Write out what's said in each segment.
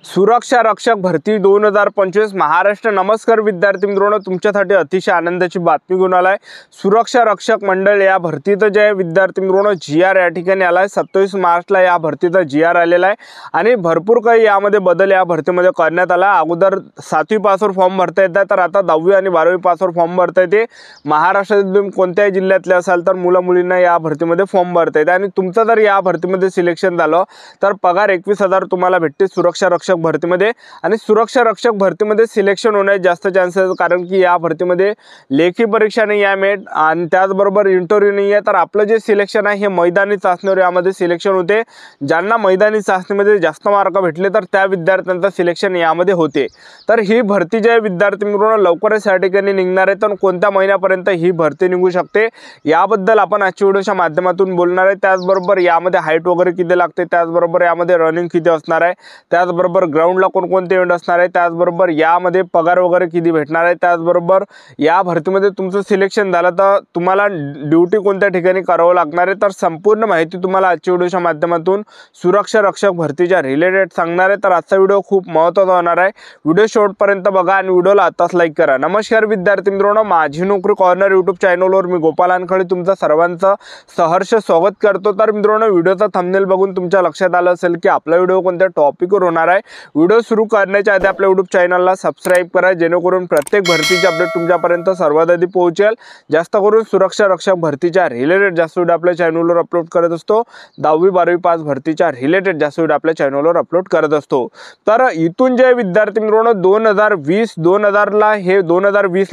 सुरक्षा रक्षक भरती 2025 महाराष्ट्र। नमस्कार विद्यार्थी मित्रांनो, तुमच्यासाठी अतिशय आनंदाची बातमी घेऊन आलाय। सुरक्षा रक्षक मंडळ या भरतीचं जे विद्यार्थी मित्रांनो GR या ठिकाणी आलाय। 27 मार्चला या भरतीचा GR आलेला आहे आणि भरपूर काही यामध्ये बदल या भरतीमध्ये करण्यात आला। अगोदर 7वी पासवर फॉर्म भरता येतात, तर आता 10वी आणि 12वी पासवर फॉर्म भरता येते। महाराष्ट्रातील तुम्ही कोणत्याही जिल्ह्यातले असाल तर मुलं मुलींना या भरतीमध्ये फॉर्म भरता येते आणि तुमचं जर या भरतीमध्ये सिलेक्शन झालं तर पगार 21,000 तुम्हाला भेटते सुरक्षा रक्षक भरतीमध्ये। आणि सुरक्षा रक्षक भरतीमध्ये सिलेक्शन होण्याचे जास्त चान्सेस, कारण की या भरतीमध्ये लेखी परीक्षा नाही आहे मेट आणि त्याचबरोबर इंटरव्ह्यू नाही आहे। तर आपलं जे सिलेक्शन आहे हे मैदानी चाचणीवर यामध्ये सिलेक्शन होते। ज्यांना मैदानी चाचणीमध्ये जास्त मार्क भेटले तर त्या विद्यार्थ्यांचं सिलेक्शन यामध्ये होते। तर ही भरती जे विद्यार्थी मित्रांनो लवकरच या ठिकाणी निघणार आहे, तर कोणत्या महिन्यापर्यंत ही भरती निघू शकते याबद्दल आपण आजच्या व्हिडिओच्या माध्यमातून बोलणार आहे। त्याचबरोबर यामध्ये हाईट वगैरे किती लागते, त्याचबरोबर यामध्ये रनिंग किती असणार आहे, त्याचबरोबर ग्राउंडला कोणकोणते इव्हेंट असणार आहे, त्याचबरोबर यामध्ये पगार वगैरे किती भेटणार आहे, त्याचबरोबर या भरतीमध्ये तुमचं सिलेक्शन झालं तर तुम्हाला ड्यूटी कोणत्या ठिकाणी करावं लागणार आहे। तर संपूर्ण माहिती तुम्हाला आजच्या व्हिडिओच्या माध्यमातून सुरक्षा रक्षक भरतीच्या रिलेटेड सांगणार आहे। तर आजचा व्हिडिओ खूप महत्त्वाचा होणार आहे, व्हिडिओ शेवटपर्यंत बघा आणि व्हिडिओला आताच लाईक करा। नमस्कार विद्यार्थी मित्रांनो, माझी नोकरी कॉर्नर यूट्यूब चॅनलवर मी गोपाल वानखळे तुमचं सर्वांचं सहर्ष स्वागत करतो। तर मित्रांनो, व्हिडिओचा थंबनेल बघून तुमच्या लक्षात आलं असेल की आपला व्हिडिओ कोणत्या टॉपिकवर होणार आहे। व्हिडिओ सुरू करण्याच्या आधी आपल्या यूट्यूब चॅनलला सबस्क्राइब करा, जेणेकरून प्रत्येक भरतीचे अपडेट तुमच्यापर्यंत सर्वात आधी पोहोचेल। जास्त करून सुरक्षा रक्षक भरतीच्या रिलेटेड जास्त व्हिडिओ आपल्या चॅनलवर अपलोड करत असतो। 10वी 12वी पास भरतीच्या रिलेटेड जास्त व्हिडिओ आपल्या चॅनलवर अपलोड करत असतो। तर इथून जे विद्यार्थी मित्रांनो 2020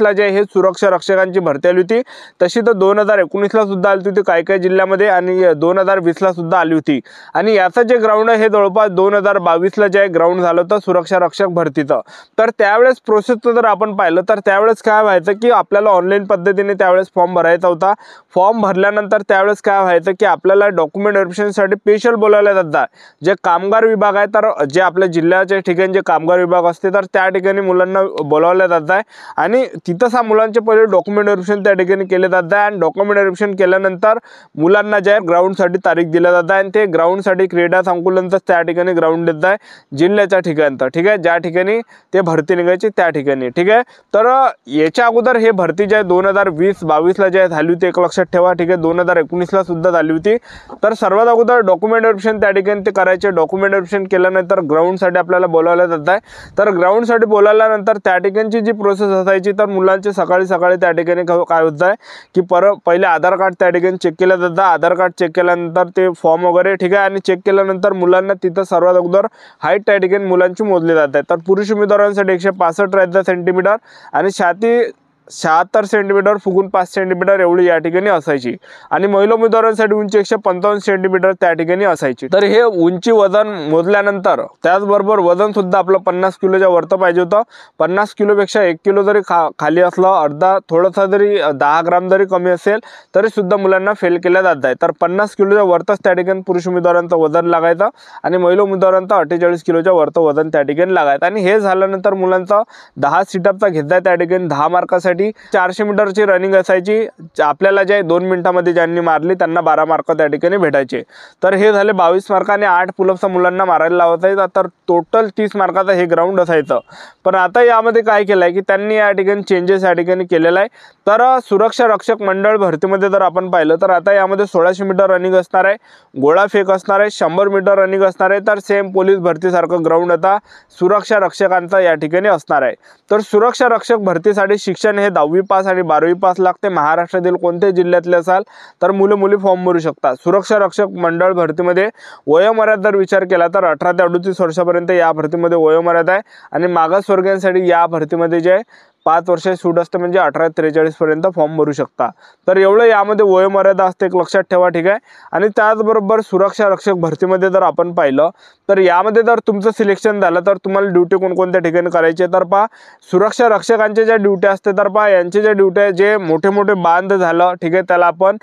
ला जे हे सुरक्षा रक्षकांची भरती आली होती, तशी तर 2019 ला सुद्धा आली होती काही काही जिल्ह्यामध्ये आणि 2020 ला सुद्धा आली होती। आणि याचं जे ग्राउंड आहे हे जवळपास 2022 ला जे ग्राउंड झालं होतं सुरक्षा रक्षक भरतीचं। तर त्यावेळेस प्रोसेसचं जर आपण पाहिलं तर त्यावेळेस काय व्हायचं की आपल्याला ऑनलाईन पद्धतीने त्यावेळेस फॉर्म भरायचा होता। फॉर्म भरल्यानंतर त्यावेळेस काय व्हायचं की आपल्याला डॉक्युमेंट व्हेरिफिकेशनसाठी स्पेशल बोलावलं जातं। जे कामगार विभाग आहे, तर जे आपल्या जिल्ह्याच्या ठिकाणी जे कामगार विभाग असते तर त्या ठिकाणी मुलांना बोलावलं जातं आहे आणि तिथंच मुलांचे पहिले डॉक्युमेंट व्हेरिफिकेशन त्या ठिकाणी केले जातं आहे। आणि डॉक्युमेंट व्हेरिफिकेशन केल्यानंतर मुलांना जे ग्राउंडसाठी तारीख दिली जाते आणि ते ग्राउंडसाठी क्रीडा संकुलनचं त्या ठिकाणी ग्राउंड देत आहे जिल्ह्याच्या ठिकाणी, ठीक आहे, ज्या ठिकाणी ते भरती निघायची त्या ठिकाणी, ठीक आहे। तर याच्या अगोदर हे भरती जे 2020-22 ला जे झाली होती एक लक्षात ठेवा, ठीक आहे, 2019 ला सुद्धा झाली होती। तर सर्वात अगोदर डॉक्युमेंट व्हेरिफिकेशन त्या ठिकाणी ते करायचे। डॉक्युमेंट व्हेरिफिकेशन केल्यानंतर ग्राउंडसाठी आपल्याला बोलावलं जात आहे। तर ग्राउंडसाठी बोलावल्यानंतर त्या ठिकाणची जी प्रोसेस असायची तर मुलांचे सकाळी त्या ठिकाणी काय होत आहे की पहिले आधार कार्ड त्या ठिकाणी चेक केलं जातं। आधार कार्ड चेक केल्यानंतर ते फॉर्म वगैरे, ठीक आहे, आणि चेक केल्यानंतर मुलांना तिथं सर्वात अगोदर हाईट त्या ठिकाणी मुलांची मोजली जाते। तर पुरुष उमेदवारांसाठी 165 सेंटीमीटर आणि छाती 76 सेंटीमीटर फुगून 5 सेंटीमीटर एवढी या ठिकाणी असायची आणि महिला उमेदवारांसाठी उंची 155 सेंटीमीटर त्या ठिकाणी असायची। तर हे उंची वजन मोजल्यानंतर त्याचबरोबर वजन सुद्धा आपलं 50 किलोच्या वरतं पाहिजे होतं। 50 किलोपेक्षा 1 किलो जरी खाली असलं, अर्धा थोडासा जरी 10 ग्राम जरी कमी असेल तरी सुद्धा मुलांना फेल केल्या जात आहे। तर 50 किलोच्या वरतच त्या ठिकाणी पुरुष उमेदवारांचं वजन लागायचं आणि महिला उमेदवारांचं 48 किलोच्या वरतं वजन त्या ठिकाणी लागायचं। आणि हे झाल्यानंतर मुलांचा 10 सिटअपचा घेतला त्या ठिकाणी 10 मार्कासाठी 400 मीटरची रनिंग असायची। आपल्याला जे 2 मिनिटांमध्ये ज्यांनी मारली त्यांना 12 मार्क त्या ठिकाणी भेटायचे। तर हे झाले 22 मार्क आणि 8 पुलअप्स मुलांना मारायला लावायचं, तर टोटल 30 मार्काचं हे ग्राउंड असायचं। पण आता यामध्ये काय केलं आहे की त्यांनी या ठिकाणी चेंजेस या ठिकाणी केलेला आहे। तर सुरक्षा रक्षक मंडळ भरतीमध्ये जर आपण पाहिलं तर आता यामध्ये 1600 मीटर रनिंग असणार आहे, गोळा फेक असणार आहे, 100 मीटर रनिंग असणार आहे। तर सेम पोलीस भरतीसारखं ग्राउंड आता सुरक्षा रक्षकांचा या ठिकाणी असणार आहे। तर सुरक्षा रक्षक भरतीसाठी शिक्षण हे 10वी पास आणि 12वी पास लागते। महाराष्ट्रातील कोणत्याही जिल्ह्यातले असाल तर मुलं मुली फॉर्म भरू शकतात। सुरक्षा रक्षक मंडळ भरतीमध्ये वयोमर्यादा जर विचार केला तर 18 ते 38 वर्षापर्यंत या भरतीमध्ये वयोमर्यादा आहे आणि मागासवर्गीयांसाठी या भरतीमध्ये जे 5 वर्ष सूट असते, म्हणजे 18 ते 43 पर्यंत फॉर्म भरू शकता। तर एवढं यामध्ये वयोमर्यादा असते, एक लक्षात ठेवा, ठीक आहे। आणि त्याचबरोबर सुरक्षा रक्षक भरतीमध्ये जर आपण पाहिलं तर यामध्ये जर तुमचं सिलेक्शन झालं तर तुम्हाला ड्युटी कोणकोणत्या ठिकाणी करायची तर पहा, सुरक्षा रक्षकांच्या ज्या ड्युट्या असते तर पहा यांचे ज्या ड्युट्या जे मोठे मोठे बांध झालं, ठीक आहे, त्याला आपण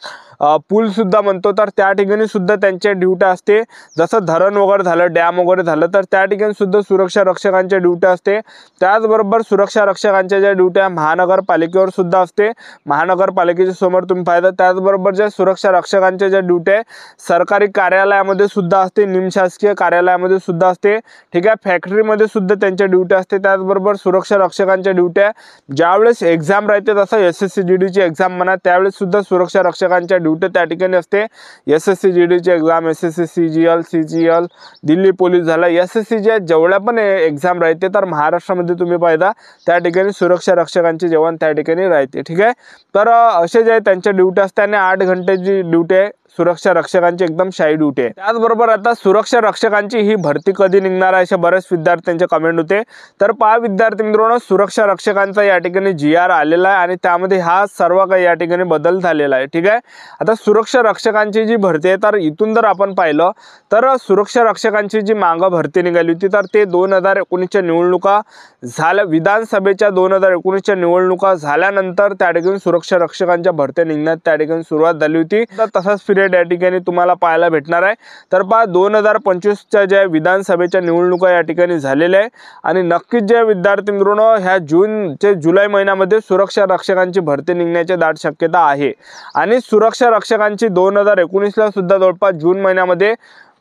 पूल सुद्धा म्हणतो, तर त्या ठिकाणी सुद्धा त्यांच्या ड्युट्या असते। जसं धरण वगैरे झालं, डॅम वगैरे झालं तर त्या ठिकाणी सुद्धा सुरक्षा रक्षकांच्या ड्युट्या असते। त्याचबरोबर सुरक्षा रक्षकांच्या ज्या ड्युट्या महानगरपालिकेवर सुद्धा असते, महानगरपालिकेच्या समोर तुम्ही पाहिलं। त्याचबरोबर ज्या सुरक्षा रक्षकांच्या ज्या ड्युट्या सरकारी कार्यालयामध्ये सुद्धा असते, निमशासकीय कार्यालयामध्ये त्यामध्ये सुद्धा असते, ठीक आहे. फॅक्टरीमध्ये सुद्धा त्यांच्या ड्युट्या असते. त्याचबरोबर सुरक्षा रक्षकांच्या ड्युट्या ज्यावेळेस एक्झाम राहते, तसं SSC-GD ची एक्झाम म्हणा त्यावेळेस सुद्धा सुरक्षा रक्षकांच्या ड्युट्या त्या ठिकाणी असते. SSC-GD ची exam, SSC CGL, CGL, Delhi police झाला, SSC च्या जेवढ्या पण एक्झाम राहते तर महाराष्ट्रामध्ये तुम्ही पाहिदा त्या ठिकाणी सुरक्षा रक्षकांचे जवान त्या ठिकाणी राहते, ठीक आहे. तर असे जे त्यांच्या ड्युटी असते आणि 8 घंटेची ड्युटी आहे सुरक्षा रक्षकांची, एकदम शाही ड्युटी आहे. त्याचबरोबर आता सुरक्षा रक्षकांची ही भरती कधी निघणार आहे असे बरेच विद्यार्थ्यांचे कमेंट होते. तर पहा विद्यार्थी मित्रांनो, सुरक्षा रक्षकांचा या ठिकाणी GR आलेला आहे आणि त्यामध्ये हा सर्व काही या ठिकाणी बदल झालेला आहे, ठीक आहे. आता सुरक्षा रक्षकांची जी भरती आहे तर इथून जर आपण पाहिलं तर सुरक्षा रक्षकांची जी मागं भरती निघाली होती तर ते 2019च्या निवडणुका झाल्या, विधानसभेच्या 2019च्या निवडणुका झाल्यानंतर त्या ठिकाणी सुरक्षा रक्षकांच्या भरत्या निघण्यात त्या ठिकाणी सुरुवात झाली होती. तर तसाच पिरियड या ठिकाणी तुम्हाला पाहायला भेटणार आहे. तर पहा 2025च्या ज्या विधानसभेच्या निवडणुका या ठिकाणी झालेल्या आहे आणि नक्कीच जे विद्यार्थी मित्रांनो ह्या जून ते जुलै महिन्यामध्ये सुरक्षा रक्षकांची भरती निघण्याची दाट शक्यता आहे. आणि सुरक्षा रक्षकांची 2019ला सुद्धा जवळपास जून महिन्यामध्ये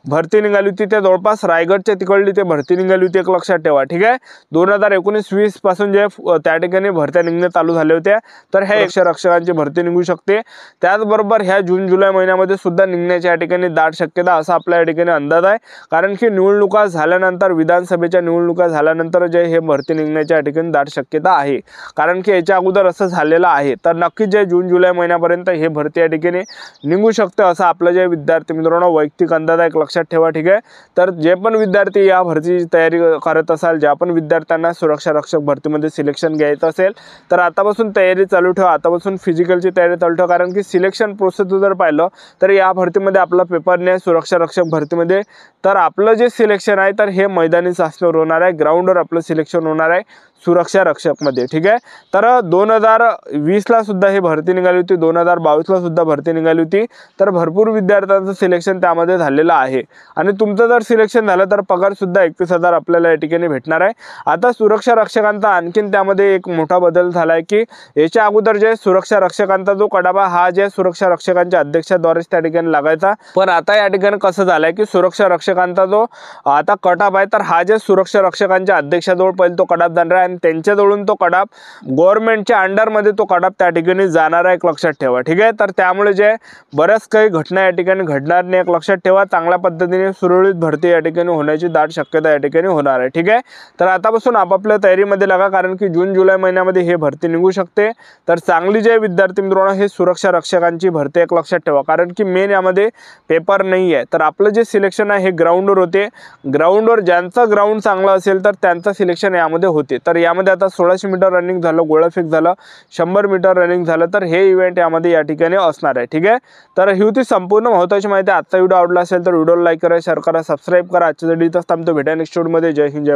भरती निघाली होती. त्या जवळपास रायगडच्या तिकडली ते भरती निघाली होती, एक लक्षात ठेवा, ठीक आहे. 2019-20 पासून जे त्या ठिकाणी भरत्या निघणं चालू झाल्या होत्या तर ह्या रक्षकांची भरती निघू शकते. त्याचबरोबर ह्या जून जुलै महिन्यामध्ये सुद्धा निघण्याची या ठिकाणी दाट शक्यता असा आपल्या या ठिकाणी अंदाज आहे. कारण की निवडणुका झाल्यानंतर, विधानसभेच्या निवडणुका झाल्यानंतर जे हे भरती निघण्याच्या या ठिकाणी दाट शक्यता आहे. कारण की याच्या अगोदर असं झालेलं आहे. तर नक्कीच जे जून जुलै महिन्यापर्यंत हे भरती या ठिकाणी निघू शकते असं आपलं जे विद्यार्थी मित्रांनो वैयक्तिक अंदाज आहे, लक्षात ठेवा, ठीक आहे. तर जे पण विद्यार्थी या भरतीची तयारी करत असाल, ज्या पण विद्यार्थ्यांना सुरक्षा रक्षक भरतीमध्ये सिलेक्शन घ्यायचं असेल तर आतापासून तयारी चालू ठेवा, आतापासून फिजिकलची तयारी चालू ठेवा. कारण की सिलेक्शन प्रोसेस जर पाहिलं तर या भरतीमध्ये आपला पेपर नाही सुरक्षा रक्षक भरतीमध्ये, तर आपलं जे सिलेक्शन आहे तर हे मैदानी चाचणीवर होणार आहे, ग्राउंडवर आपलं सिलेक्शन होणार आहे सुरक्षा रक्षकमध्ये, ठीक आहे. तर 2020ला सुद्धा ही भरती निघाली होती, 2022ला सुद्धा भरती निघाली होती. तर भरपूर विद्यार्थ्यांचं सिलेक्शन त्यामध्ये झालेलं आहे आणि तुमचं जर सिलेक्शन झालं तर पगार सुद्धा 31,000 आपल्याला या ठिकाणी भेटणार आहे. आता सुरक्षा रक्षकांचा आणखीन त्यामध्ये एक मोठा बदल झाला आहे की याच्या अगोदर जे सुरक्षा रक्षकांचा जो कडाबा हा जे सुरक्षा रक्षकांच्या अध्यक्षाद्वारेच त्या ठिकाणी लागायचा, पण आता या ठिकाणी कसं झालंय की सुरक्षा रक्षकांचा जो आता कटाप आहे तर हा जे सुरक्षा रक्षकांच्या अध्यक्षाजवळ पहिले तो कडाप जाणार आहे आणि त्यांच्याजवळून तो कडाप गव्हर्नमेंटच्या अंडरमध्ये तो कडाप त्या ठिकाणी जाणार आहे, एक लक्षात ठेवा, ठीक आहे. तर त्यामुळे जे बऱ्याच काही घटना या ठिकाणी घडणार नाही, एक लक्षात ठेवा. चांगल्या पद्धतीने सुरळीत भरती या ठिकाणी होण्याची दाट शक्यता या ठिकाणी होणार आहे, ठीक आहे. तर आतापासून आपापल्या तयारीमध्ये लागा, कारण की जून जुलै महिन्यामध्ये हे भरती निघू शकते. तर चांगली जे विद्यार्थी मित्रांनो हे सुरक्षा रक्षकांची भरती एक लक्षात ठेवा, कारण की मेन यामध्ये पेपर नाही आहे. तर आपलं जे सिलेक्शन आहे हे ग्राउंडवर होते, ग्राउंडवर ज्यांचं ग्राउंड चांगलं असेल तर त्यांचं सिलेक्शन यामध्ये होते. तर यामध्ये आता 1600 मीटर रनिंग झालं, गोळाफेक झालं, 100 मीटर रनिंग झालं, तर हे इव्हेंट यामध्ये या ठिकाणी असणार आहे, ठीक आहे. तर ही होती संपूर्ण महत्त्वाची माहिती. आजचा व्हिडिओ आवडला असेल तर व्हिडिओला लाईक करा, शेअर करा, सबस्क्राईब करा. आजच्या व्हिडिओ इथंच थांबतो. भेटा नेक्स्ट व्हिडिओमध्ये. जय हिंद, जय भारत.